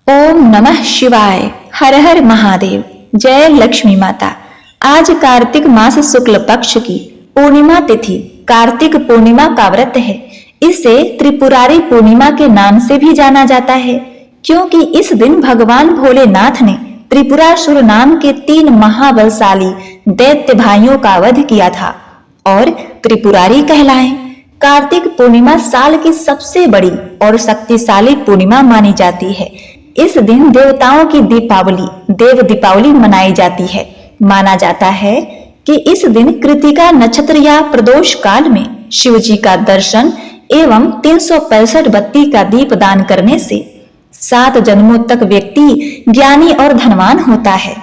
ओम नमः शिवाय। हर हर महादेव। जय लक्ष्मी माता। आज कार्तिक मास शुक्ल पक्ष की पूर्णिमा तिथि कार्तिक पूर्णिमा का व्रत है। इसे त्रिपुरारी पूर्णिमा के नाम से भी जाना जाता है, क्योंकि इस दिन भगवान भोलेनाथ ने त्रिपुरासुर नाम के 3 महाबलशाली दैत्य भाइयों का वध किया था और त्रिपुरारी कहलाए। कार्तिक पूर्णिमा साल की सबसे बड़ी और शक्तिशाली पूर्णिमा मानी जाती है। इस दिन देवताओं की देव दीपावली मनाई जाती है। माना जाता है कि इस दिन कृतिका नक्षत्र या प्रदोष काल में शिव जी का दर्शन एवं 365 बत्ती का दीप दान करने से 7 जन्मों तक व्यक्ति ज्ञानी और धनवान होता है।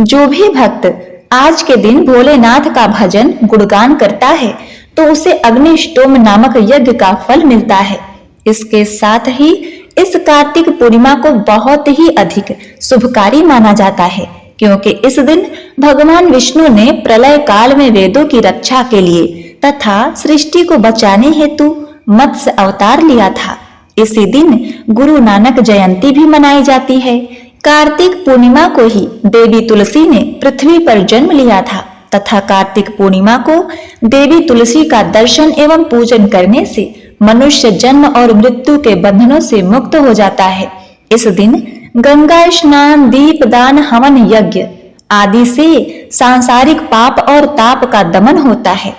जो भी भक्त आज के दिन भोलेनाथ का भजन गुणगान करता है तो उसे अग्निष्टोम नामक यज्ञ का फल मिलता है। इसके साथ ही इस कार्तिक पूर्णिमा को बहुत ही अधिक शुभकारी माना जाता है, क्योंकि इस दिन भगवान विष्णु ने प्रलय काल में वेदों की रक्षा के लिए तथा सृष्टि को बचाने हेतु मत्स्य अवतार लिया था। इसी दिन गुरु नानक जयंती भी मनाई जाती है। कार्तिक पूर्णिमा को ही देवी तुलसी ने पृथ्वी पर जन्म लिया था तथा कार्तिक पूर्णिमा को देवी तुलसी का दर्शन एवं पूजन करने से मनुष्य जन्म और मृत्यु के बंधनों से मुक्त हो जाता है। इस दिन गंगा स्नान, दीप दान, हवन यज्ञ आदि से सांसारिक पाप और ताप का दमन होता है,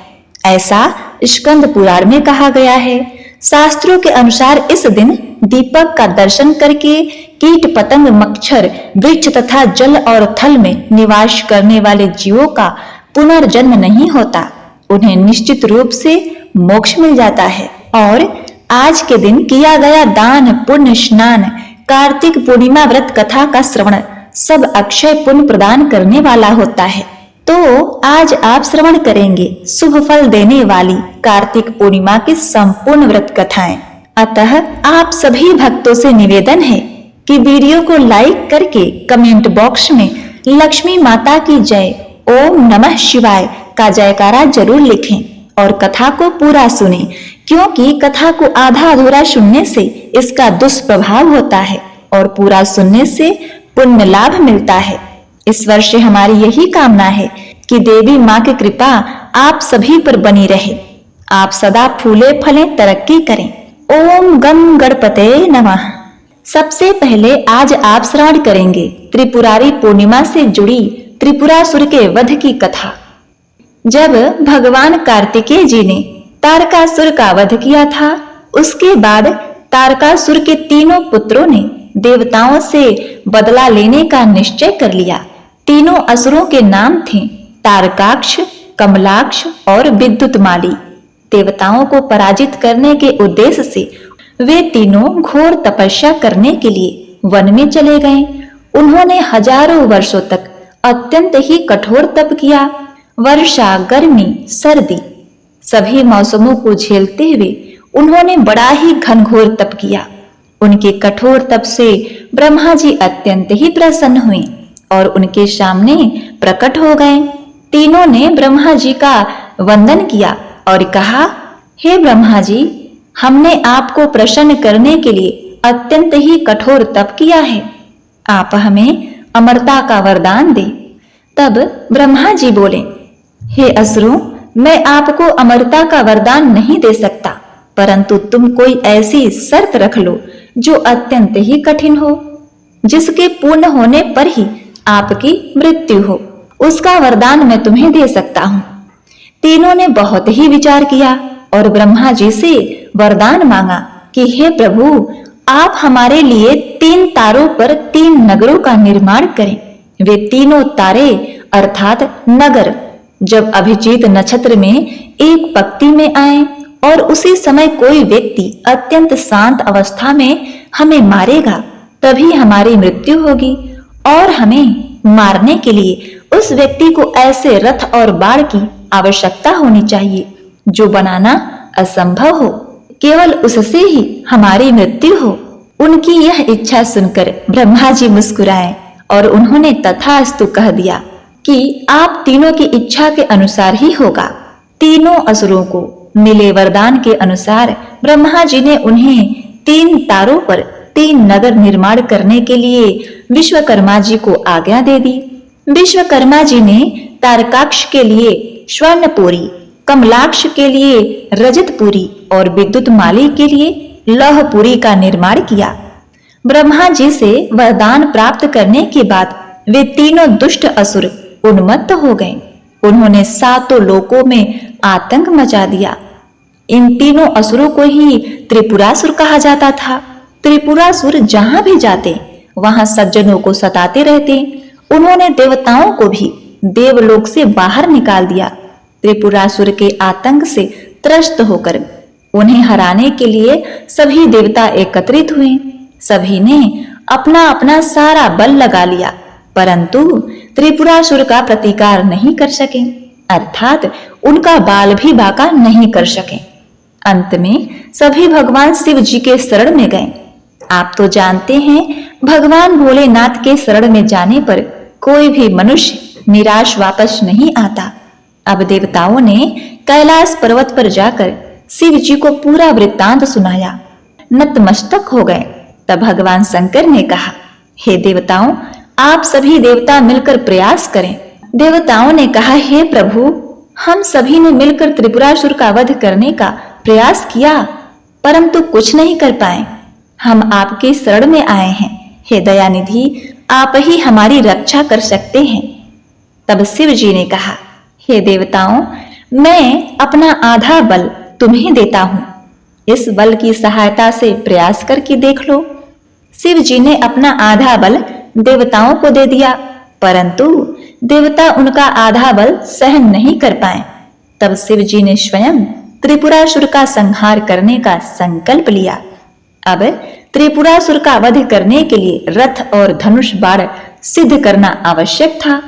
ऐसा स्कंद पुराण में कहा गया है। शास्त्रों के अनुसार इस दिन दीपक का दर्शन करके कीट पतंग, मच्छर, वृक्ष तथा जल और थल में निवास करने वाले जीवों का पुनर्जन्म नहीं होता, उन्हें निश्चित रूप से मोक्ष मिल जाता है। और आज के दिन किया गया दान, पुण्य, स्नान, कार्तिक पूर्णिमा व्रत कथा का श्रवण सब अक्षय पुण्य प्रदान करने वाला होता है। तो आज आप श्रवण करेंगे शुभ फल देने वाली कार्तिक पूर्णिमा की संपूर्ण व्रत कथाएं। अतः आप सभी भक्तों से निवेदन है कि वीडियो को लाइक करके कमेंट बॉक्स में लक्ष्मी माता की जय, ओम नमः शिवाय का जयकारा जरूर लिखें और कथा को पूरा सुनें, क्योंकि कथा को आधा अधूरा सुनने से इसका दुष्प्रभाव होता है और पूरा सुनने से पुण्य लाभ मिलता है। ईश्वर से हमारी यही कामना है कि देवी माँ की कृपा आप सभी पर बनी रहे, आप सदा फूले फले तरक्की करें। ओम गम गणपते नमः। सबसे पहले आज आप श्रवण करेंगे त्रिपुरारी पूर्णिमा से जुड़ी त्रिपुरासुर के वध की कथा। जब भगवान कार्तिकेय जी ने तारकासुर का वध किया था, उसके बाद तारकासुर के 3 पुत्रों ने देवताओं से बदला लेने का निश्चय कर लिया। तीनों असुरों के नाम थे तारकाक्ष, कमलाक्ष और विद्युतमाली। देवताओं को पराजित करने के उद्देश्य से वे तीनों घोर तपस्या करने के लिए वन में चले गए। उन्होंने हजारों वर्षों तक अत्यंत ही कठोर तप किया। वर्षा, गर्मी, सर्दी सभी मौसमों को झेलते हुए उन्होंने बड़ा ही घनघोर तप किया। उनके कठोर तप से ब्रह्मा जी अत्यंत ही प्रसन्न हुए और उनके सामने प्रकट हो गए। तीनों ने ब्रह्मा जी का वंदन किया और कहा, हे ब्रह्मा जी, हमने आपको प्रसन्न करने के लिए अत्यंत ही कठोर तप किया है, आप हमें अमरता का वरदान दे। तब ब्रह्मा जी बोले, हे असुरों, मैं आपको अमरता का वरदान नहीं दे सकता, परंतु तुम कोई ऐसी शर्त रख लो जो अत्यंत ही कठिन हो, जिसके पूर्ण होने पर ही आपकी मृत्यु हो, उसका वरदान मैं तुम्हें दे सकता हूँ। तीनों ने बहुत ही विचार किया और ब्रह्मा जी से वरदान मांगा कि हे प्रभु, आप हमारे लिए 3 तारों पर 3 नगरों का निर्माण करें। वे तीनों तारे अर्थात नगर जब अभिजीत नक्षत्र में एक पंक्ति में आए और उसी समय कोई व्यक्ति अत्यंत शांत अवस्था में हमें मारेगा, तभी हमारी मृत्यु होगी और हमें मारने के लिए उस व्यक्ति को ऐसे रथ और बाण की आवश्यकता होनी चाहिए जो बनाना असंभव हो, केवल उससे ही हमारी मृत्यु हो। उनकी यह इच्छा सुनकर ब्रह्मा जी मुस्कुराए और उन्होंने तथास्तु कह दिया कि आप तीनों की इच्छा के अनुसार ही होगा। तीनों असुरों को मिले वरदान के अनुसार ब्रह्मा जी ने उन्हें 3 तारों पर 3 नगर निर्माण करने के लिए विश्वकर्मा जी को आज्ञा दे दी। विश्वकर्मा जी ने तारकाक्ष के लिए स्वर्णपुरी, कमलाक्ष के लिए रजतपुरी और विद्युत माली के लिए लौहपुरी का निर्माण किया। ब्रह्मा जी से वरदान प्राप्त करने के बाद वे तीनों दुष्ट असुर उन्मत्त हो गए। उन्होंने 7 लोकों में आतंक मचा दिया। इन तीनों असुरों को ही त्रिपुरासुर कहा जाता था। त्रिपुरासुर जहां भी जाते वहां सज्जनों को सताते रहते। उन्होंने देवताओं को भी देवलोक से बाहर निकाल दिया। त्रिपुरासुर के आतंक से त्रस्त होकर उन्हें हराने के लिए सभी देवता एकत्रित हुए। सभी ने अपना अपना सारा बल लगा लिया, परंतु त्रिपुरासुर का प्रतिकार नहीं कर सके, अर्थात उनका बाल भी बांका नहीं कर सके। अंत में सभी भगवान शिव जी के शरण में गए। आप तो जानते हैं, भगवान भोलेनाथ के शरण में जाने पर कोई भी मनुष्य निराश वापस नहीं आता। अब देवताओं ने कैलाश पर्वत पर जाकर शिव जी को पूरा वृत्तांत सुनाया। नतमस्तक हो गए। तब भगवान शंकर ने कहा, हे देवताओं, आप सभी देवता मिलकर प्रयास करें। देवताओं ने कहा, हे प्रभु, हम सभी ने मिलकर त्रिपुरासुर का वध करने का प्रयास किया, परंतु कुछ नहीं कर पाए। हम आपके शरण में आए हैं। हे दयानिधि, आप ही हमारी रक्षा कर सकते हैं। तब शिव जी ने कहा, हे देवताओं, मैं अपना आधा बल तुम्हें देता हूं। इस बल की सहायता से प्रयास करके देख लो। शिव जी ने अपना आधा बल देवताओं को दे दिया, परंतु देवता उनका आधा बल सहन नहीं कर पाए। तब शिव जी ने स्वयं त्रिपुरासुर का संहार करने का संकल्प लिया। अब त्रिपुरासुर का वध करने के लिए रथ और धनुष बाण सिद्ध करना आवश्यक था।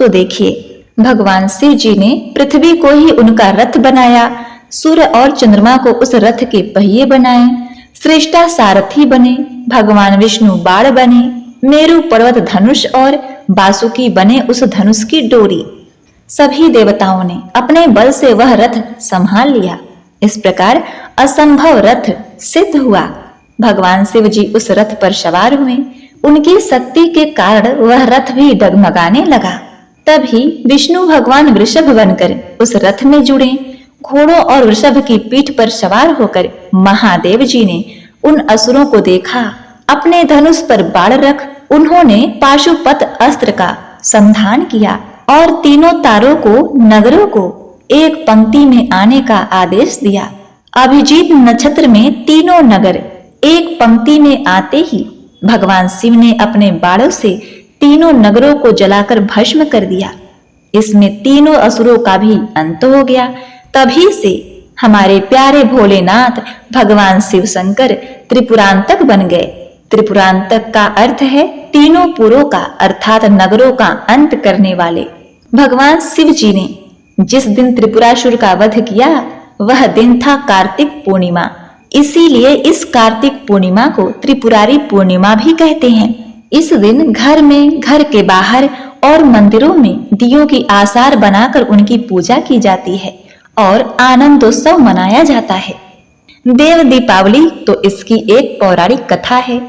तो देखिए, भगवान शिव जी ने पृथ्वी को ही उनका रथ बनाया, सूर्य और चंद्रमा को उस रथ के पहिए बनाए, श्रेष्ठा सारथी बने, भगवान विष्णु बाण बने, मेरु पर्वत धनुष और बासुकी बने उस धनुष की डोरी। सभी देवताओं ने अपने बल से वह रथ संभाल लिया। इस प्रकार असंभव रथ सिद्ध हुआ। भगवान शिव जी उस रथ पर सवार हुए। उनकी शक्ति के कारण वह रथ भी डगमगाने लगा। तभी विष्णु भगवान वृषभ बनकर उस रथ में जुड़े। घोड़ों और वृषभ की पीठ पर सवार होकर महादेव जी ने उन असुरों को देखा। अपने धनुष पर बाण रख उन्होंने पाशुपत अस्त्र का संधान किया और तीनों तारों को, नगरों को एक पंक्ति में आने का आदेश दिया। अभिजीत नक्षत्र में तीनों नगर एक पंक्ति में आते ही भगवान शिव ने अपने बाणों से तीनों नगरों को जलाकर भस्म कर दिया। इसमें तीनों असुरों का भी अंत हो गया। तभी से हमारे प्यारे भोलेनाथ भगवान शिव शंकर त्रिपुरांतक बन गए। त्रिपुरांतक का अर्थ है तीनों पुरों का, अर्थात नगरों का अंत करने वाले। भगवान शिव जी ने जिस दिन त्रिपुरासुर का वध किया वह दिन था कार्तिक पूर्णिमा। इसीलिए इस कार्तिक पूर्णिमा को त्रिपुरारी पूर्णिमा भी कहते हैं। इस दिन घर में, घर के बाहर और मंदिरों में दियों की आसार बनाकर उनकी पूजा की जाती है और आनंदोत्सव मनाया जाता है। देव दीपावली तो इसकी एक पौराणिक कथा है।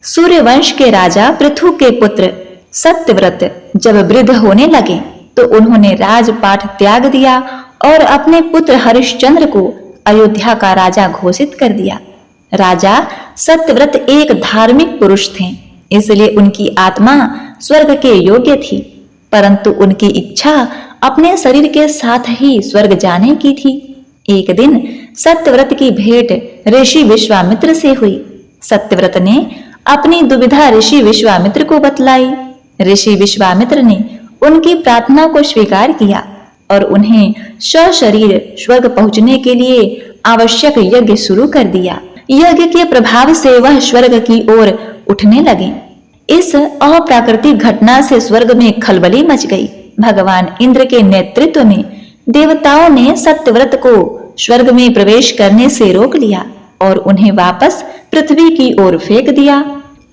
सूर्यवंश के राजा पृथु के पुत्र सत्यव्रत जब वृद्ध होने लगे तो उन्होंने राजपाट त्याग दिया और अपने पुत्र हरिश्चंद्र को अयोध्या का राजा घोषित कर दिया। राजा सत्यव्रत एक धार्मिक पुरुष थे, इसलिए उनकी आत्मा स्वर्ग के योग्य थी, परंतु उनकी इच्छा अपने शरीर के साथ ही स्वर्ग जाने की थी। एक दिन सत्यव्रत की भेंट ऋषि विश्वामित्र से हुई। सत्यव्रत ने अपनी दुविधा ऋषि विश्वामित्र को बतलाई। ऋषि विश्वामित्र ने उनकी प्रार्थना को स्वीकार किया और उन्हें सशरीर स्वर्ग पहुंचने के लिए आवश्यक यज्ञ शुरू कर दिया। यज्ञ के प्रभाव से वह स्वर्ग की ओर उठने लगे। इस अप्राकृतिक घटना से स्वर्ग में खलबली मच गई। भगवान इंद्र के नेतृत्व में देवताओं ने सत्यव्रत को स्वर्ग में प्रवेश करने से रोक लिया और उन्हें वापस पृथ्वी की ओर फेंक दिया।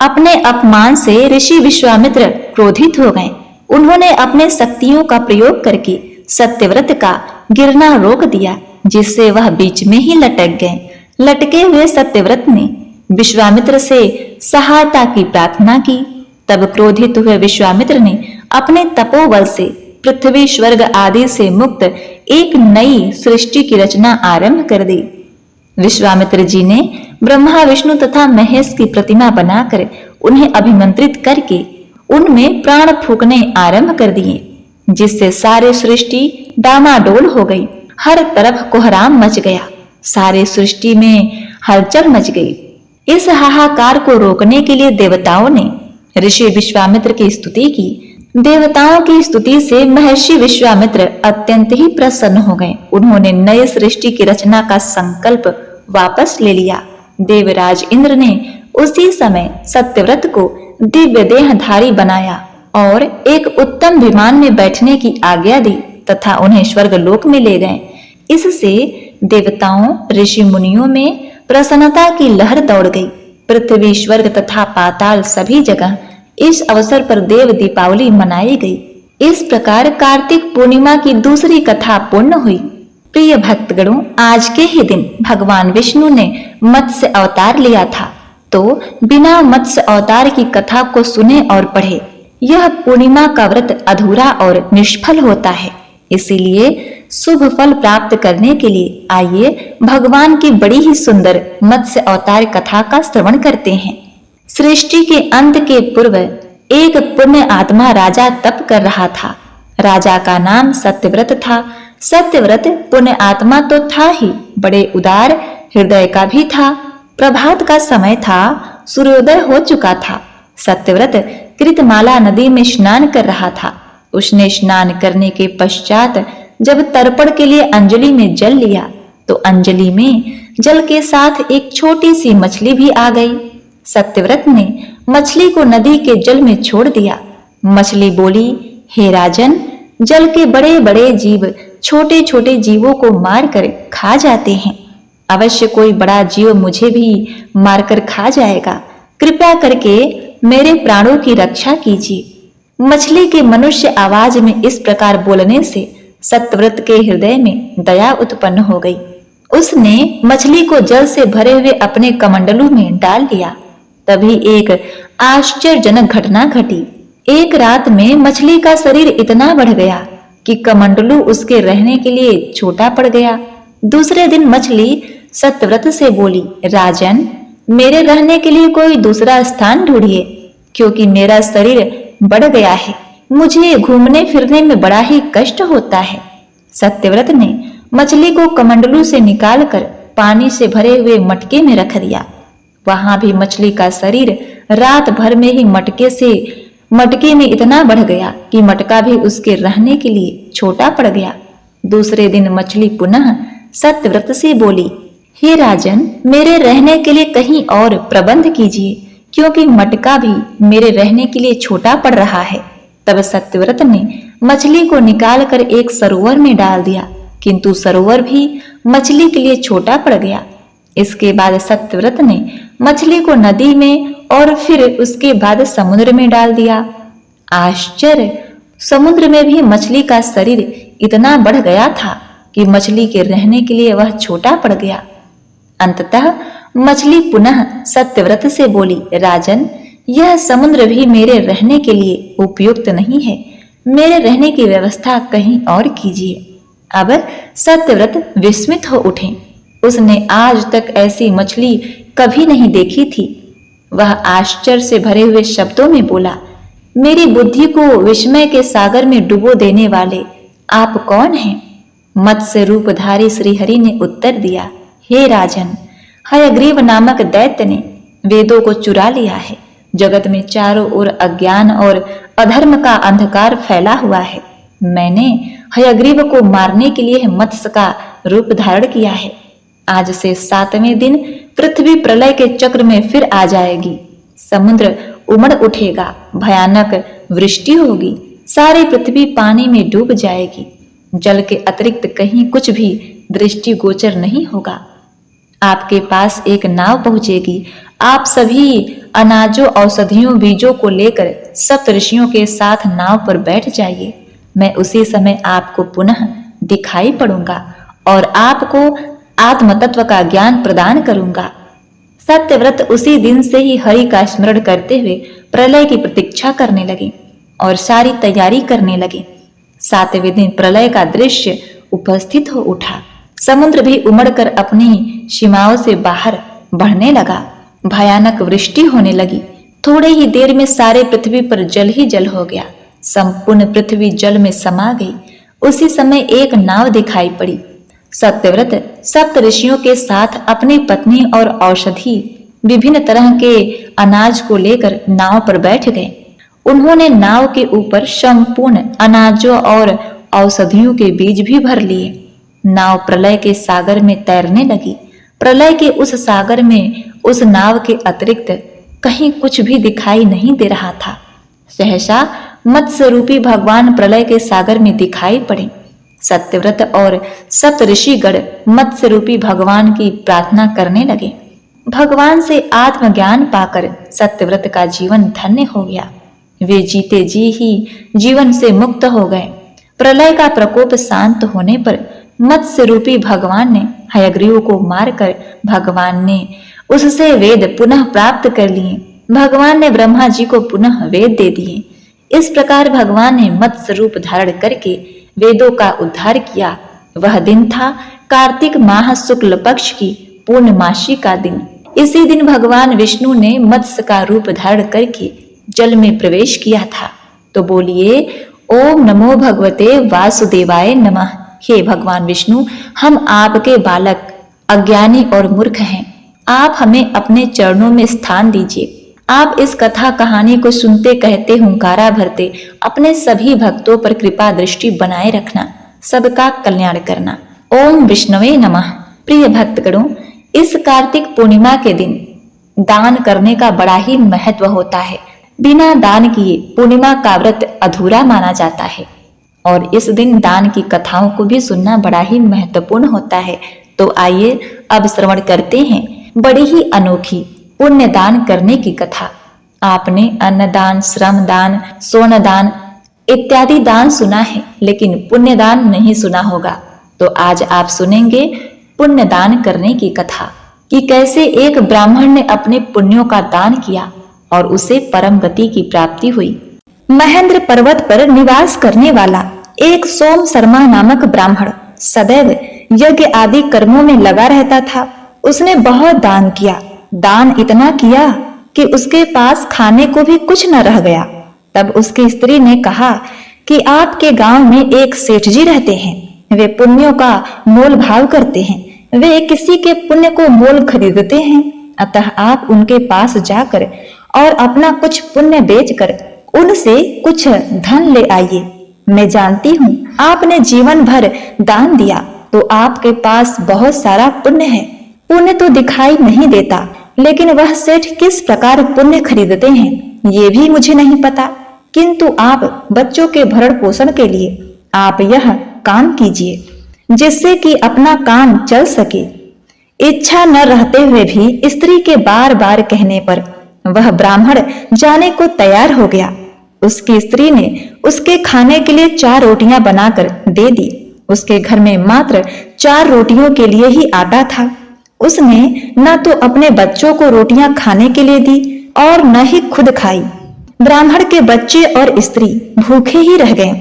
अपने अपमान से ऋषि विश्वामित्र क्रोधित हो गए। उन्होंने अपने शक्तियों का प्रयोग करके सत्यव्रत का गिरना रोक दिया, जिससे वह बीच में ही लटक गए। लटके हुए सत्यव्रत ने विश्वामित्र से सहायता की प्रार्थना की। तब क्रोधित हुए विश्वामित्र ने अपने तपोबल से पृथ्वी स्वर्ग आदि से मुक्त एक नई सृष्टि की रचना आरंभ कर दी। विश्वामित्र जी ने ब्रह्मा विष्णु तथा महेश की प्रतिमा बनाकर उन्हें अभिमंत्रित करके उनमें प्राण फूंकने आरंभ कर दिए, जिससे सारी सृष्टि डामाडोल हो गई। हर तरफ कोहराम मच गया, सारी सृष्टि में हलचल मच गई। इस हाहाकार को रोकने के लिए देवताओं ने ऋषि विश्वामित्र की स्तुति की। देवताओं की स्तुति से महर्षि विश्वामित्र अत्यंत ही प्रसन्न हो गए। उन्होंने नए सृष्टि की रचना का संकल्प वापस ले लिया। देवराज इंद्र ने उसी समय सत्यव्रत को दिव्य देहधारी बनाया और एक उत्तम विमान में बैठने की आज्ञा दी तथा उन्हें स्वर्गलोक में ले गए। इससे देवताओं ऋषि मुनियों में प्रसन्नता की लहर दौड़ गई। पृथ्वी स्वर्ग तथा पाताल सभी जगह इस अवसर पर देव दीपावली मनाई गई। इस प्रकार कार्तिक पूर्णिमा की दूसरी कथा पूर्ण हुई। प्रिय भक्तगणों, आज के ही दिन भगवान विष्णु ने मत्स्य अवतार लिया था, तो बिना मत्स्य अवतार की कथा को सुने और पढ़े यह पूर्णिमा का व्रत अधूरा और निष्फल होता है। इसीलिए शुभ फल प्राप्त करने के लिए आइए भगवान की बड़ी ही सुंदर मत्स्य अवतार कथा का श्रवण करते हैं। सृष्टि के अंत के पूर्व एक पुण्य आत्मा राजा तप कर रहा था। राजा का नाम सत्यव्रत था। सत्यव्रत पुण्य आत्मा तो था ही, बड़े उदार हृदय का भी था। प्रभात का समय था, सूर्योदय हो चुका था। सत्यव्रत कृतमाला नदी में स्नान कर रहा था। उसने स्नान करने के पश्चात जब तर्पण के लिए अंजलि में जल लिया तो अंजलि में जल के साथ एक छोटी सी मछली भी आ गई। सत्यव्रत ने मछली को नदी के जल में छोड़ दिया। मछली बोली, हे राजन, जल के बड़े बड़े जीव छोटे छोटे जीवों को मारकर खा जाते हैं। अवश्य कोई बड़ा जीव मुझे भी मारकर खा जाएगा। कृपया करके मेरे प्राणों की रक्षा कीजिए। मछली के मनुष्य आवाज में इस प्रकार बोलने से सत्यव्रत के हृदय में दया उत्पन्न हो गई। उसने मछली को जल से भरे हुए अपने कमंडलू में डाल दिया। तभी एक आश्चर्यजनक घटना घटी। एक रात में मछली का शरीर इतना बढ़ गया कि कमंडलू उसके रहने के लिए छोटा पड़ गया। दूसरे दिन मछली सत्यव्रत से बोली, राजन, मेरे रहने के लिए कोई दूसरा स्थान ढूंढिए, क्योंकि मेरा शरीर बढ़ गया है। मुझे घूमने फिरने में बड़ा ही कष्ट होता है। सत्यव्रत ने मछली को कमंडलू से निकालकर पानी से भरे हुए मटके में रख दिया। वहां भी मछली का शरीर रात भर में ही मटके में इतना बढ़ गया कि मटका भी उसके रहने के लिए छोटा पड़ गया। दूसरे दिन मछली पुनः सत्यव्रत से बोली, हे राजन, मेरे रहने के लिए कहीं और प्रबंध कीजिए, क्योंकि मटका भी मेरे रहने के लिए छोटा पड़ रहा है। तब सत्यव्रत ने मछली को निकालकर एक सरोवर में डाल दिया, किंतु सरोवर भी मछली के लिए छोटा पड़ गया। इसके बाद सत्यव्रत ने मछली को नदी में और फिर उसके बाद समुद्र में डाल दिया। आश्चर्य! समुद्र में भी मछली का शरीर इतना बढ़ गया था कि मछली के रहने के लिए वह छोटा पड़ गया। अंततः मछली पुनः सत्यव्रत से बोली, राजन, यह समुद्र भी मेरे रहने के लिए उपयुक्त नहीं है। मेरे रहने की व्यवस्था कहीं और कीजिए। अब सत्यव्रत विस्मित हो उठे। उसने आज तक ऐसी मछली कभी नहीं देखी थी। वह आश्चर्य से भरे हुए शब्दों में बोला, मेरी बुद्धि को विस्मय के सागर में डुबो देने वाले आप कौन हैं? मत्स्य रूपधारी श्रीहरि ने उत्तर दिया, हे राजन, हयग्रीव नामक दैत्य ने वेदों को चुरा लिया है। जगत में चारों ओर अज्ञान और अधर्म का अंधकार फैला हुआ है। मैंने हयग्रीव को मारने के लिए मत्स्य का रूप धारण किया है। आज से 7वें दिन पृथ्वी प्रलय के चक्र में फिर आ जाएगी। समुद्र उमड़ उठेगा, भयानक वृष्टि होगी, सारी पृथ्वी पानी में डूब जाएगी। जल के अतिरिक्त कहीं कुछ भी दृष्टिगोचर नहीं होगा। आपके पास एक नाव पहुंचेगी। आप सभी अनाजों, औषधियों, बीजों को लेकर सप्तऋषियों के साथ नाव पर बैठ जाइए। मैं उसी समय आपको पुनः दिखाई पड़ूंगा और आपको आत्म तत्व का ज्ञान प्रदान करूंगा। सत्यव्रत उसी दिन से ही हरि का स्मरण करते हुए प्रलय की प्रतीक्षा करने लगे और सारी तैयारी करने लगे। 7वें दिन प्रलय का दृश्य उपस्थित हो उठा। समुद्र भी उमड़कर अपनी सीमाओं से बाहर बढ़ने लगा। भयानक वृष्टि होने लगी। थोड़े ही देर में सारे पृथ्वी पर जल ही जल हो गया। संपूर्ण पृथ्वी जल में समा गई। उसी समय एक नाव दिखाई पड़ी। सत्यव्रत सप्त ऋषियों के साथ अपनी पत्नी और औषधि विभिन्न तरह के अनाज को लेकर नाव पर बैठ गए। उन्होंने नाव के ऊपर संपूर्ण अनाजों और औषधियों के बीज भी भर लिए। नाव प्रलय के सागर में तैरने लगी। प्रलय के उस सागर में उस नाव के अतिरिक्त कहीं कुछ भी दिखाई नहीं दे रहा था। सहसा मत्स्य रूपी भगवान प्रलय के सागर में दिखाई पड़े। सत्यव्रत और सप्त ऋषिगण मत्स्य रूपी भगवान की प्रार्थना करने लगे। भगवान से आत्मज्ञान पाकर सत्यव्रत का जीवन धन्य हो गया। वे जीते जी ही जीवन से मुक्त हो गए। प्रलय का प्रकोप शांत होने पर मत्स्य रूपी भगवान ने हयग्रीव को मारकर भगवान ने उससे वेद पुनः प्राप्त कर लिए। भगवान ने ब्रह्मा जी को पुनः वेद दे दिए। इस प्रकार भगवान ने मत्स्य रूप धारण करके वेदों का उद्धार किया। वह दिन था कार्तिक माह शुक्ल पक्ष की पूर्णमासी का दिन। इसी दिन भगवान विष्णु ने मत्स्य का रूप धारण करके जल में प्रवेश किया था। तो बोलिए ओम नमो भगवते वासुदेवाय नमः। हे भगवान विष्णु, हम आपके बालक अज्ञानी और मूर्ख हैं। आप हमें अपने चरणों में स्थान दीजिए। आप इस कथा कहानी को सुनते कहते हुंकारा भरते अपने सभी भक्तों पर कृपा दृष्टि बनाए रखना, सबका कल्याण करना। ओम विष्णवे नमः। प्रिय भक्तगणों, इस कार्तिक पूर्णिमा के दिन दान करने का बड़ा ही महत्व होता है। बिना दान किए पूर्णिमा का व्रत अधूरा माना जाता है और इस दिन दान की कथाओं को भी सुनना बड़ा ही महत्वपूर्ण होता है। तो आइए अब श्रवण करते हैं बड़ी ही अनोखी पुण्य दान करने की कथा। आपने अन्नदान, श्रम दान, स्वर्ण दान इत्यादि दान सुना है, लेकिन पुण्य दान नहीं सुना होगा। तो आज आप सुनेंगे पुण्य दान करने की कथा कि कैसे एक ब्राह्मण ने अपने पुण्यों का दान किया और उसे परम गति की प्राप्ति हुई। महेंद्र पर्वत पर निवास करने वाला एक सोम शर्मा नामक ब्राह्मण सदैव यज्ञ आदि कर्मों में लगा रहता था। उसने बहुत दान किया। दान इतना किया कि उसके पास खाने को भी कुछ न रह गया। तब उसकी स्त्री ने कहा कि आपके गांव में एक सेठ जी रहते हैं। वे पुण्यों का मोल भाव करते हैं। वे किसी के पुण्य को मोल खरीदते हैं। अतः आप उनके पास जाकर और अपना कुछ पुण्य बेचकर उनसे कुछ धन ले आइए। मैं जानती हूँ आपने जीवन भर दान दिया तो आपके पास बहुत सारा पुण्य है। पुण्य तो दिखाई नहीं देता, लेकिन वह सेठ किस प्रकार पुण्य खरीदते हैं ये भी मुझे नहीं पता। किंतु आप बच्चों के भरण पोषण के लिए आप यह काम कीजिए जिससे कि अपना काम चल सके। इच्छा न रहते हुए भी स्त्री के बार बार कहने पर वह ब्राह्मण जाने को तैयार हो गया। उसकी स्त्री ने उसके खाने के लिए 4 रोटियां बनाकर दे दी। उसके घर में मात्र 4 रोटियों के लिए ही आटा था। उसने न तो अपने बच्चों को रोटियां खाने के लिए दी और न ही खुद खाई। ब्राह्मण के बच्चे और स्त्री भूखे ही रह गए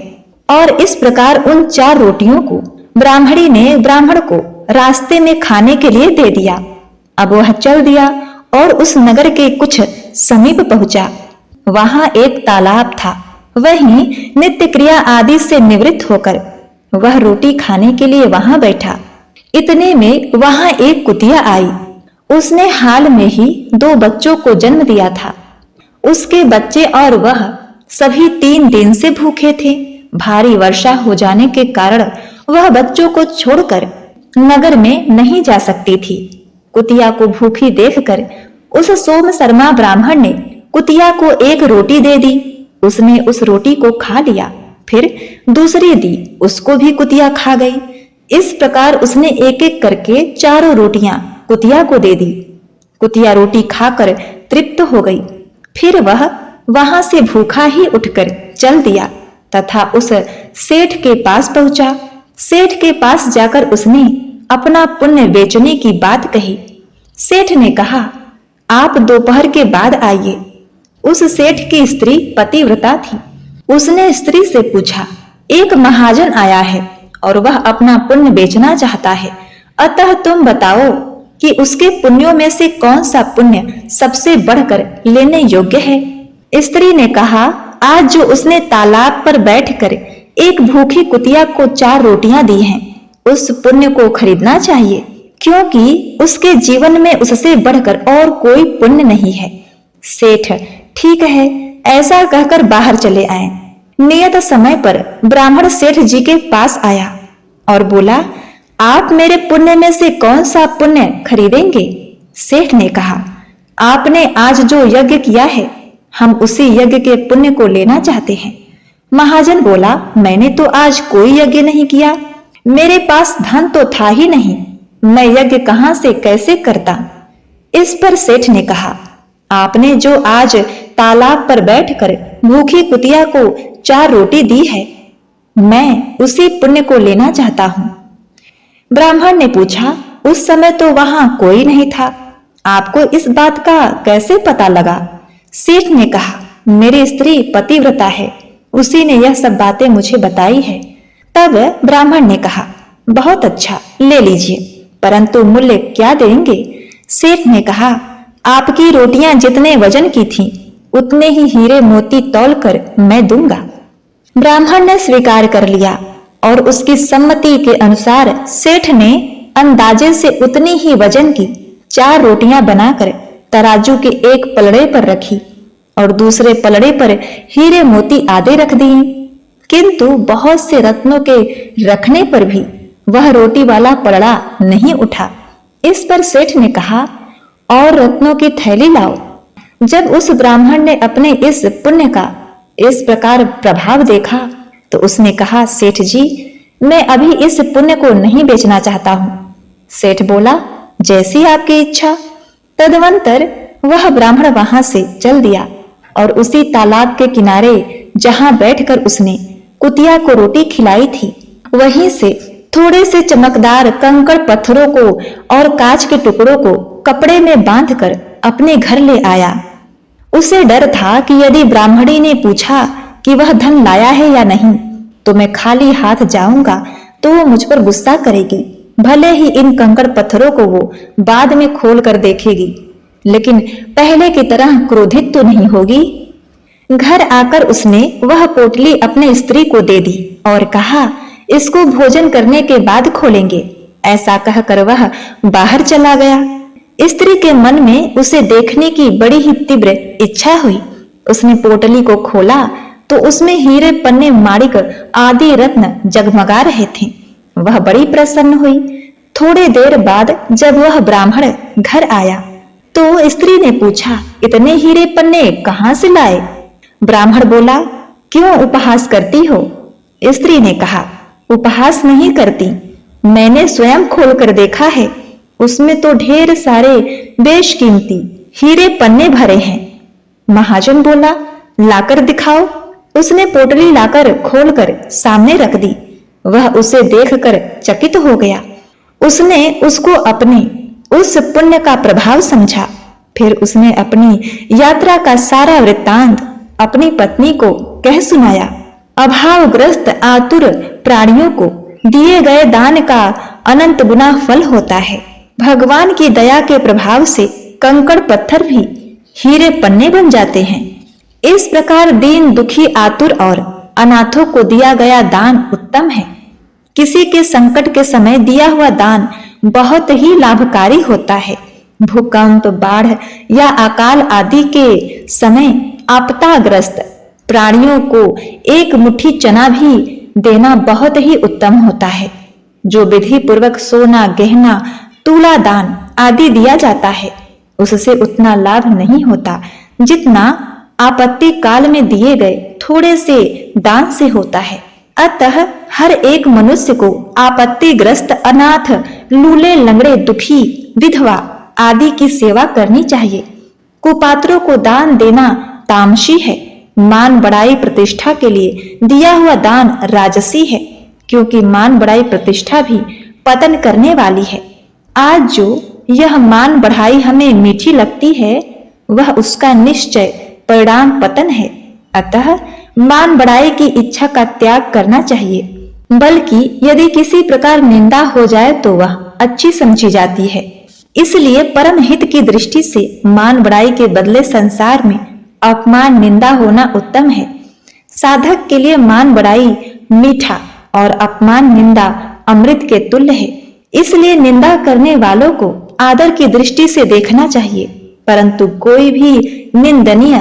और इस प्रकार उन 4 रोटियों को ब्राह्मणी ने ब्राह्मण को रास्ते में खाने के लिए दे दिया। अब वह चल दिया और उस नगर के कुछ समीप पहुंचा। वहां एक तालाब था। वहीं नित्य क्रिया आदि से निवृत्त होकर वह रोटी खाने के लिए वहां बैठा। इतने में वहां एक कुतिया आई। उसने हाल में ही 2 बच्चों को जन्म दिया था। उसके बच्चे और वह सभी 3 दिन से भूखे थे। भारी वर्षा हो जाने के कारण वह बच्चों को छोड़कर नगर में नहीं जा सकती थी। कुतिया को भूखी देखकर उस सोम शर्मा ब्राह्मण ने कुतिया को एक रोटी दे दी। उसने उस रोटी को खा लिया, फिर दूसरी दी, उसको भी कुतिया खा गई। इस प्रकार उसने एक एक करके 4 रोटियां कुतिया को दे दी। कुतिया रोटी खाकर तृप्त हो गई। फिर वह वहां से भूखा ही उठकर चल दिया तथा उस सेठ के पास पहुंचा। सेठ के पास जाकर उसने अपना पुण्य बेचने की बात कही। सेठ ने कहा, आप दोपहर के बाद आइए। उस सेठ की स्त्री पतिव्रता थी। उसने स्त्री से पूछा, एक महाजन आया है और वह अपना पुण्य बेचना चाहता है, अतः तुम बताओ कि उसके पुण्यों में से कौन सा पुण्य सबसे बढ़कर लेने योग्य है। स्त्री ने कहा, आज जो उसने तालाब पर बैठकर एक भूखी कुतिया को 4 रोटियां दी हैं, उस पुण्य को खरीदना चाहिए, क्योंकि उसके जीवन में उससे बढ़कर और कोई पुण्य नहीं है। सेठ, ठीक है, ऐसा कहकर बाहर चले आए। नियत समय पर ब्राह्मण सेठ जी के पास आया और बोला, आप मेरे पुण्य में से कौन सा पुण्य खरीदेंगे? सेठ ने कहा, आपने आज जो यज्ञ किया है, हम उसी यज्ञ के पुण्य को लेना चाहते हैं। महाजन बोला, मैंने तो आज कोई यज्ञ नहीं किया, मेरे पास धन तो था ही नहीं, मैं यज्ञ कहां से कैसे करता। इस पर सेठ ने कहा, आपने जो आज तालाब पर बैठकर भूखी कुतिया को 4 रोटी दी है, मैं उसी पुण्य को लेना चाहता हूं। ब्राह्मण ने पूछा, उस समय तो वहां कोई नहीं था, आपको इस बात का कैसे पता लगा? सेठ ने कहा, मेरी स्त्री पतिव्रता है, उसी ने यह सब बातें मुझे बताई है। तब ब्राह्मण ने कहा, बहुत अच्छा, ले लीजिए, परंतु मूल्य क्या देंगे? सेठ ने कहा, आपकी रोटियां जितने वजन की थीं, उतने ही हीरे मोती तौलकर मैं दूंगा। ब्राह्मण ने स्वीकार कर लिया और उसकी सम्मति के अनुसार सेठ ने अंदाजे से उतनी ही वजन की 4 रोटियां बनाकर तराजू के एक पलड़े पर रखी और दूसरे पलड़े पर हीरे मोती आधे रख दिए। किंतु बहुत से रत्नों के रखने पर भी वह रोटी वाला पलड़ा नहीं उठा। इस पर सेठ ने कहा, और रत्नों की थैली लाओ। जब उस ब्राह्मण ने अपने इस पुण्य का इस प्रकार प्रभाव देखा तो उसने कहा, सेठ जी, मैं अभी इस पुण्य को नहीं बेचना चाहता हूं। सेठ बोला, जैसी आपकी इच्छा। तदनंतर वह ब्राह्मण वहां से चल दिया और उसी तालाब के किनारे जहां बैठकर उसने कुतिया को रोटी खिलाई थी, वहीं से थोड़े से चमकदार कंकड़ पत्थरों को और कांच के टुकड़ों को कपड़े में बांधकर अपने घर ले आया। उसे डर था कि यदि ब्राह्मणी ने पूछा कि वह धन लाया है या नहीं, तो मैं खाली हाथ जाऊंगा तो वो मुझ पर गुस्सा करेगी। भले ही इन कंकड़ पत्थरों को वो बाद में खोल कर देखेगी, लेकिन पहले की तरह क्रोधित तो नहीं होगी। घर आकर उसने वह पोटली अपने स्त्री को दे दी और कहा, इसको भोजन करने के बाद खोलेंगे। ऐसा कहकर वह बाहर चला गया। स्त्री के मन में उसे देखने की बड़ी ही तीव्र इच्छा हुई। उसने पोटली को खोला तो उसमें हीरे, पन्ने, माणिक आदि रत्न जगमगा रहे थे। वह बड़ी प्रसन्न हुई। थोड़े देर बाद जब वह ब्राह्मण घर आया तो स्त्री ने पूछा, इतने हीरे पन्ने कहां से लाए? ब्राह्मण बोला, क्यों उपहास करती हो? स्त्री ने कहा, उपहास नहीं करती, मैंने स्वयं खोलकर देखा है, उसमें तो ढेर सारे बेशकीमती हीरे पन्ने भरे हैं। महाजन बोला, लाकर दिखाओ। उसने पोटली लाकर खोलकर सामने रख दी। वह उसे देखकर चकित हो गया। उसने उसको अपने उस पुण्य का प्रभाव समझा। फिर उसने अपनी यात्रा का सारा वृत्तांत अपनी पत्नी को कह सुनाया। अभावग्रस्त आतुर प्राणियों को दिए गए दान का अनंत गुना फल होता है। भगवान की दया के प्रभाव से कंकड़ पत्थर भी हीरे पन्ने बन जाते हैं। इस प्रकार दीन, दुखी, आतुर और अनाथों को दिया गया दान उत्तम है। किसी के संकट के समय दिया हुआ दान बहुत ही लाभकारी होता है। भूकंप, बाढ़ या अकाल आदि के समय आपदाग्रस्त प्राणियों को एक मुट्ठी चना भी देना बहुत ही उत्तम होता है। जो विधि पूर्वक सोना, गहना, तुला दान आदि दिया जाता है, उससे उतना लाभ नहीं होता जितना आपत्ति काल में दिए गए थोड़े से दान से होता है। अतः हर एक मनुष्य को आपत्तिग्रस्त, अनाथ, लूले, लंगड़े, दुखी, विधवा आदि की सेवा करनी चाहिए। कुपात्रों को दान देना तामसी है। मान, बड़ाई, प्रतिष्ठा के लिए दिया हुआ दान राजसी है, क्योंकि मान, बड़ाई, प्रतिष्ठा भी पतन करने वाली है। आज जो यह मान बढ़ाई हमें मीठी लगती है, वह उसका निश्चय परिणाम पतन है। अतः मान बढ़ाई की इच्छा का त्याग करना चाहिए, बल्कि यदि किसी प्रकार निंदा हो जाए तो वह अच्छी समझी जाती है। इसलिए परम हित की दृष्टि से मान बढ़ाई के बदले संसार में अपमान निंदा होना उत्तम है। साधक के लिए मान बढ़ाई मीठा और अपमान निंदा अमृत के तुल्य है। इसलिए निंदा करने वालों को आदर की दृष्टि से देखना चाहिए, परंतु कोई भी निंदनीय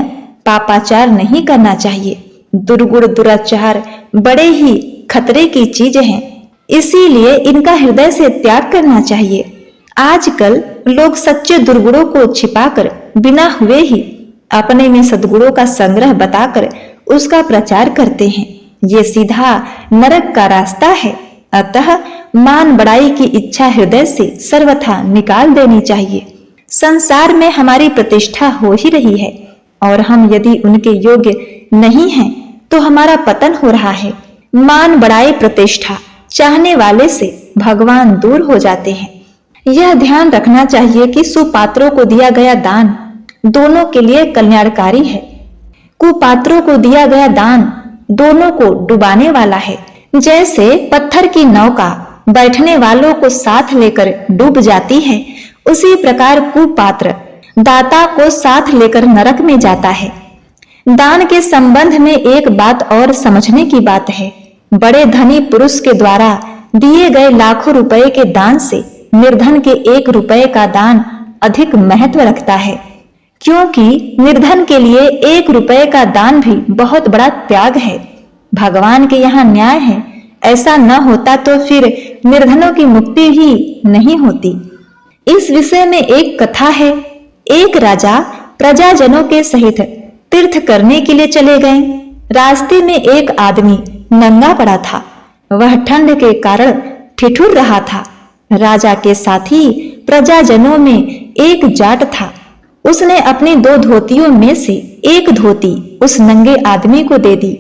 पापाचार नहीं करना चाहिए। दुर्गुण दुराचार बड़े ही खतरे की चीज हैं, इसीलिए इनका हृदय से त्याग करना चाहिए। आजकल लोग सच्चे दुर्गुणों को छिपाकर बिना हुए ही अपने में सद्गुणों का संग्रह बताकर उसका प्रचार करते हैं। ये सीधा नरक का रास्ता है। अतः मान बढ़ाई की इच्छा हृदय से सर्वथा निकाल देनी चाहिए। संसार में हमारी प्रतिष्ठा हो ही रही है और हम यदि उनके योग्य नहीं हैं तो हमारा पतन हो रहा है। मान बढ़ाई प्रतिष्ठा चाहने वाले से भगवान दूर हो जाते हैं। यह ध्यान रखना चाहिए कि सुपात्रों को दिया गया दान दोनों के लिए कल्याणकारी है, कुपात्रों को दिया गया दान दोनों को डुबाने वाला है। जैसे पत्थर की नौका बैठने वालों को साथ लेकर डूब जाती है, उसी प्रकार कुपात्र दाता को साथ लेकर नरक में जाता है। दान के संबंध में एक बात और समझने की बात है। बड़े धनी पुरुष के द्वारा दिए गए लाखों रुपए के दान से निर्धन के 1 रुपए का दान अधिक महत्व रखता है, क्योंकि निर्धन के लिए 1 रुपए का दान भी बहुत बड़ा त्याग है। भगवान के यहाँ न्याय है। ऐसा न होता तो फिर निर्धनों की मुक्ति ही नहीं होती। इस विषय में एक कथा है। एक राजा प्रजाजनों के सहित तीर्थ करने के लिए चले गए। रास्ते में एक आदमी नंगा पड़ा था। वह ठंड के कारण ठिठुर रहा था। राजा के साथी प्रजाजनों में एक जाट था। उसने अपनी 2 धोतियों में से एक धोती उस नंगे आदमी को दे दी।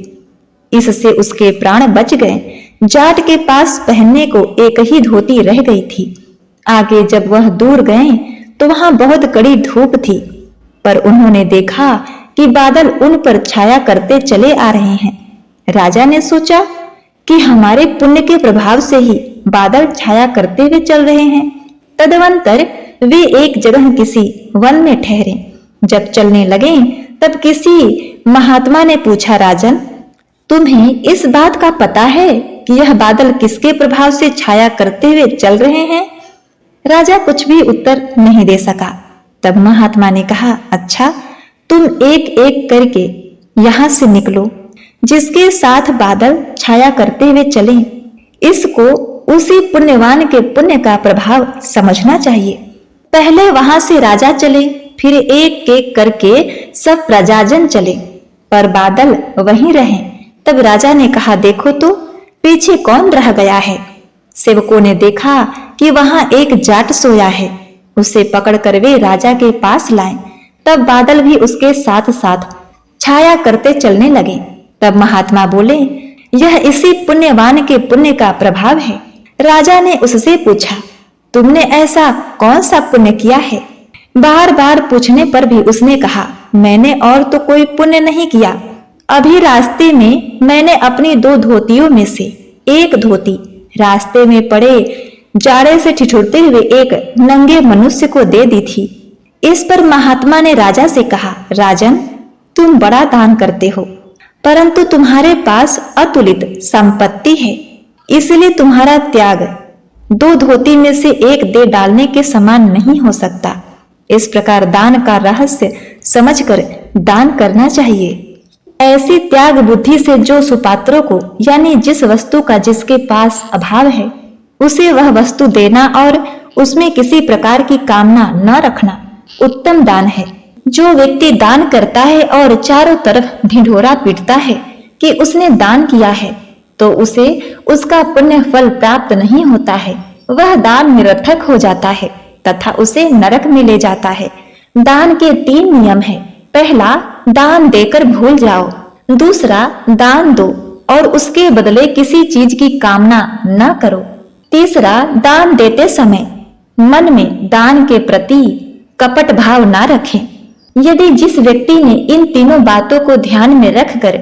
इससे उसके प्राण बच गए। जाट के पास पहनने को एक ही धोती रह गई थी। आगे जब वह दूर गए तो वहां बहुत कड़ी धूप थी, पर उन्होंने देखा कि बादल उन पर छाया करते चले आ रहे हैं। राजा ने सोचा कि हमारे पुण्य के प्रभाव से ही बादल छाया करते हुए चल रहे हैं। तदनंतर वे एक जगह किसी वन में ठहरे। जब चलने लगे तब किसी महात्मा ने पूछा, राजन, तुम्हें इस बात का पता है कि यह बादल किसके प्रभाव से छाया करते हुए चल रहे हैं? राजा कुछ भी उत्तर नहीं दे सका। तब महात्मा ने कहा, अच्छा, तुम एक एक करके यहां से निकलो। जिसके साथ बादल छाया करते हुए चले, इसको उसी पुण्यवान के पुण्य का प्रभाव समझना चाहिए। पहले वहां से राजा चले, फिर एक एक करके सब प्रजाजन चले, पर बादल वहीं रहे। तब राजा ने कहा, देखो तो पीछे कौन रह गया है। सेवकों ने देखा कि वहां एक जाट सोया है। उसे पकड़कर वे राजा के पास लाए। तब बादल भी उसके साथ साथ छाया करते चलने लगे। तब महात्मा बोले, यह इसी पुण्यवान के पुण्य का प्रभाव है। राजा ने उससे पूछा, तुमने ऐसा कौन सा पुण्य किया है? बार बार पूछने पर भी उसने कहा, मैंने और तो कोई पुण्य नहीं किया। अभी रास्ते में मैंने अपनी 2 धोतियों में से एक धोती रास्ते में पड़े जाड़े से ठिठुरते हुए एक नंगे मनुष्य को दे दी थी। इस पर महात्मा ने राजा से कहा, राजन, तुम बड़ा दान करते हो, परंतु तुम्हारे पास अतुलित संपत्ति है, इसलिए तुम्हारा त्याग 2 धोती में से एक दे डालने के समान नहीं हो सकता। इस प्रकार दान का रहस्य समझकर दान करना चाहिए। ऐसी त्याग बुद्धि से जो सुपात्रों को, यानी जिस वस्तु का जिसके पास अभाव है, उसे वह वस्तु देना और उसमें किसी प्रकार की कामना न रखना उत्तम दान है। जो व्यक्ति दान करता है और चारों तरफ ढिंढोरा पीटता है कि उसने दान किया है, तो उसे उसका पुण्य फल प्राप्त नहीं होता है। वह दान निरर्थक हो जाता है तथा उसे नरक में ले जाता है। दान के 3 नियम है। पहला, दान देकर भूल जाओ। दूसरा, दान दो और उसके बदले किसी चीज की कामना न करो। तीसरा, दान देते समय मन में दान के प्रति कपट भाव ना रखें। यदि जिस व्यक्ति ने इन तीनों बातों को ध्यान में रखकर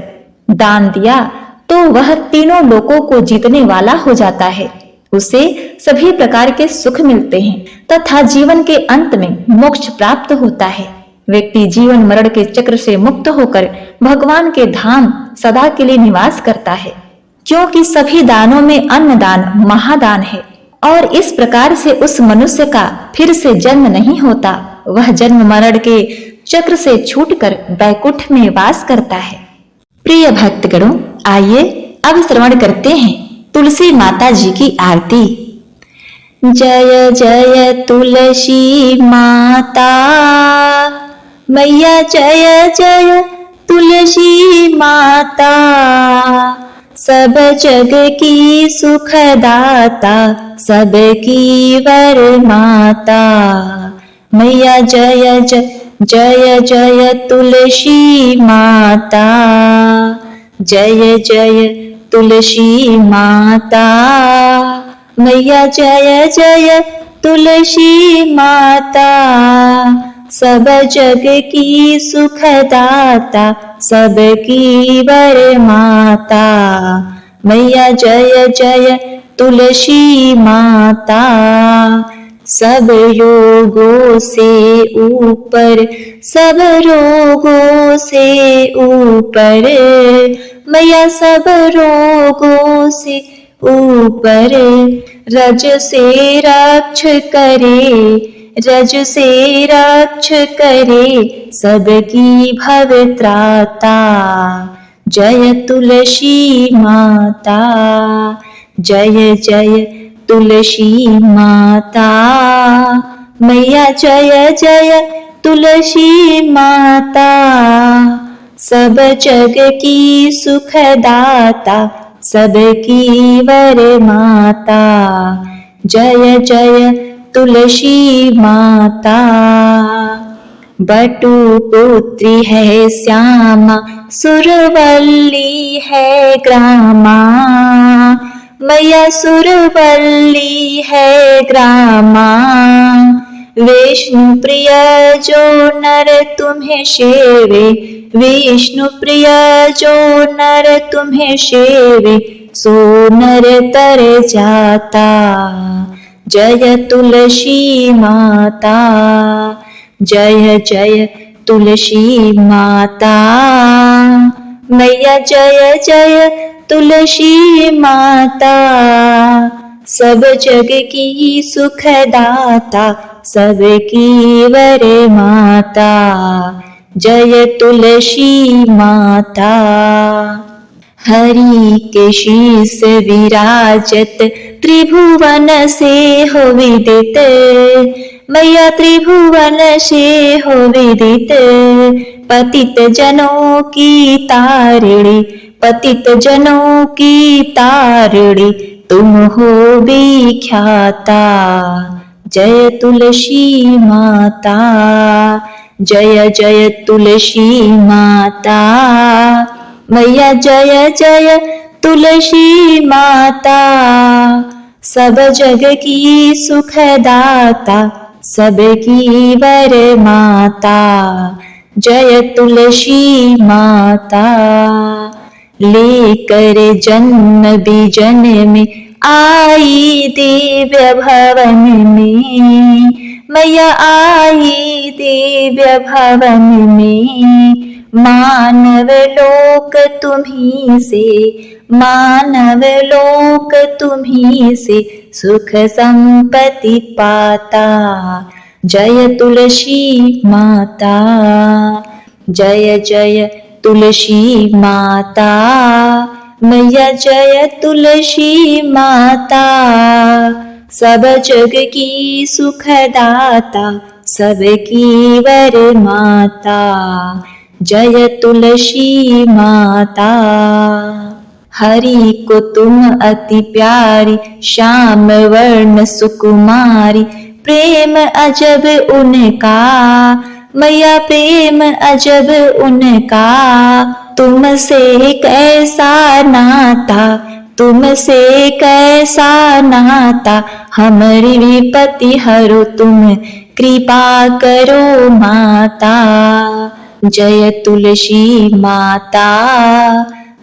दान दिया तो वह तीनों लोकों को जीतने वाला हो जाता है। उसे सभी प्रकार के सुख मिलते हैं तथा जीवन के अंत में मोक्ष प्राप्त होता है। व्यक्ति जीवन मरण के चक्र से मुक्त होकर भगवान के धाम सदा के लिए निवास करता है, क्योंकि सभी दानों में अन्नदान महादान है और इस प्रकार से उस मनुष्य का फिर से जन्म नहीं होता। वह जन्म मरण के चक्र से छूटकर वैकुंठ में वास करता है। प्रिय भक्तगणों, आइए अब श्रवण करते हैं तुलसी माता जी की आरती। जय जय तुलसी माता मैया, जय जय तुलसी माता, सब जग की सुखदाता, सबकी वर माता। मैया जय जय जय जय तुलसी माता, जय जय तुलसी माता। मैया जय जय तुलसी माता, सब जग की सुखदाता, सबकी वर माता। मैया जय जय तुलसी माता, सब योगों से ऊपर, सब रोगों से ऊपर। मैया सब रोगों से ऊपर, रज से रक्ष करे, रज से रक्ष करे, सबकी भवत्राता। जय तुलसी माता, जय जय तुलसी माता। मैया जय जय तुलसी माता, सब जग की सुखदाता, सबकी वर माता। जय जय तुलसी माता। बटु पुत्री है श्यामा, सुरवल्ली है ग्रामा। मैया सुरवल्ली है ग्रामा, विष्णु प्रिय जो नर तुम्हें सेवे, विष्णु प्रिय जो नर तुम्हें सेवे, सो नर तर जाता। जय तुलसी माता, जय जय तुलसी माता। मैया जय जय तुलसी माता, सब जग की सुखदाता, सबकी वर माता। जय तुलसी माता। हरि के शीस विराजत, त्रिभुवन से हो विदित। मैया त्रिभुवन से हो विदित, पतित जनों की तारिणी, पतित जनों की तारिणी, तुम हो विख्याता। जय तुलसी माता, जय जय तुलसी माता। मैया जय जय तुलसी माता, सब जग की सुखदाता, सबकी वर माता। जय तुलसी माता। लेकर जन्म बीजन में आई दिव्य भवन में, मैया आई दिव्य भवन में। मानव लोक तुम्ही से, मानव लोक तुम्ही से, सुख संपत्ति पाता। जय तुलसी माता, जय जय तुलसी माता। मैया जय तुलसी माता, सब जग की सुखदाता, सबकी वर माता। जय तुलसी माता। हरि को तुम अति प्यारी, श्याम वर्ण सुकुमारी, प्रेम अजब उनका। मैया प्रेम अजब उनका, तुमसे कैसा नाता, तुमसे कैसा नाता, हमारी विपत्ति हरो तुम, कृपा करो माता। जय तुलसी माता,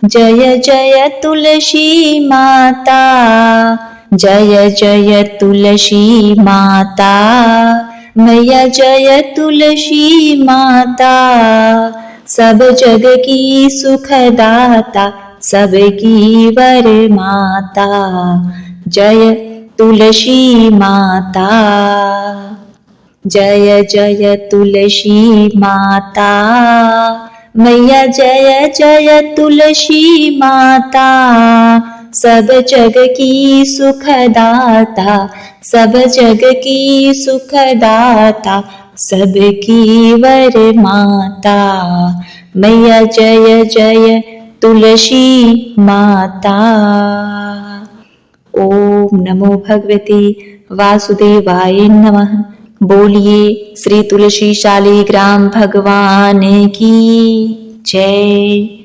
जय जय तुलसी माता, जय जय तुलसी माता, मैया जय तुलसी माता। सब जग की सुखदाता, सबकी वर माता, जय तुलसी माता। जय जय तुलसी माता, मैया जय जय तुलसी माता। सब जग की सुखदाता, सब जग की सुखदाता, सबकी वर माता, मैया जय जय तुलसी माता। ओम नमो भगवते वासुदेवाय नमः। बोलिए श्री तुलसी शालिग्राम भगवान की जय।